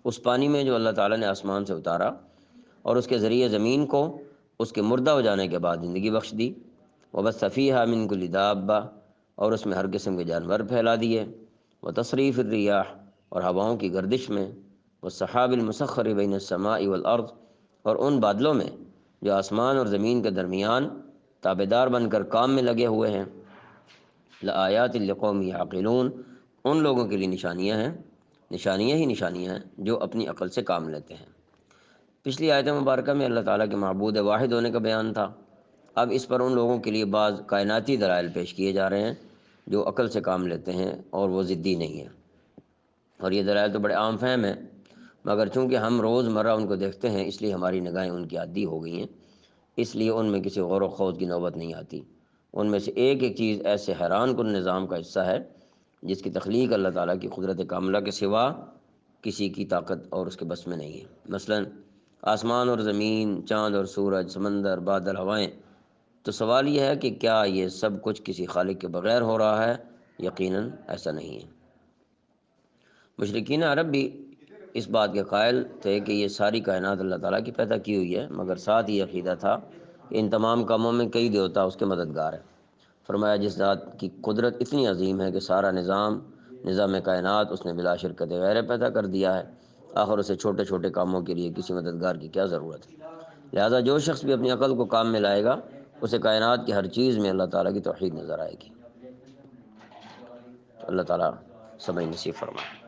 اس پانی میں جو اللہ تعالیٰ نے آسمان سے اتارا اور اس کے ذریعے زمین کو اس کے مردہ ہو جانے کے بعد زندگی بخش دی، وبث فیہا من کل دابہ، اور اس میں ہر قسم کے جانور پھیلا دیے، وتصریف الریاح، اور ہواؤں کی گردش میں، والسحاب المسخر بین السماء والارض، اور ان بادلوں میں جو آسمان اور زمین کے درمیان تابع دار بن کر کام میں لگے ہوئے ہیں، لآیات لقوم یعقلون، ان لوگوں کے لیے نشانیاں ہیں، نشانیاں ہی نشانیاں ہیں جو اپنی عقل سے کام لیتے ہیں۔ پچھلی آیت مبارکہ میں اللہ تعالیٰ کے معبود واحد ہونے کا بیان تھا، اب اس پر ان لوگوں کے لیے بعض کائناتی دلائل پیش کیے جا رہے ہیں جو عقل سے کام لیتے ہیں اور وہ ضدی نہیں ہیں، اور یہ دلائل تو بڑے عام فہم ہیں، مگر چونکہ ہم روز مرہ ان کو دیکھتے ہیں اس لیے ہماری نگاہیں ان کی عادی ہو گئی ہیں، اس لیے ان میں کسی غور و خوض کی نوبت نہیں آتی۔ ان میں سے ایک ایک چیز ایسے حیران کن نظام کا حصہ ہے جس کی تخلیق اللہ تعالیٰ کی قدرت کاملہ کے سوا کسی کی طاقت اور اس کے بس میں نہیں ہے۔ مثلا آسمان اور زمین، چاند اور سورج، سمندر، بادل، ہوائیں، تو سوال یہ ہے کہ کیا یہ سب کچھ کسی خالق کے بغیر ہو رہا ہے؟ یقیناً ایسا نہیں ہے۔ مشرکین عرب بھی اس بات کے قائل تھے کہ یہ ساری کائنات اللہ تعالیٰ کی پیدا کی ہوئی ہے، مگر ساتھ یہ عقیدہ تھا کہ ان تمام کاموں میں کئی دیوتا اس کے مددگار ہیں۔ فرمایا جس ذات کی قدرت اتنی عظیم ہے کہ سارا نظام کائنات اس نے بلا شرکت غیر پیدا کر دیا ہے، آخر اسے چھوٹے چھوٹے کاموں کے لیے کسی مددگار کی کیا ضرورت ہے؟ لہذا جو شخص بھی اپنی عقل کو کام میں لائے گا اسے کائنات کی ہر چیز میں اللہ تعالیٰ کی توحید نظر آئے گی۔ تو اللہ تعالیٰ سمجھ نصیب فرمائے۔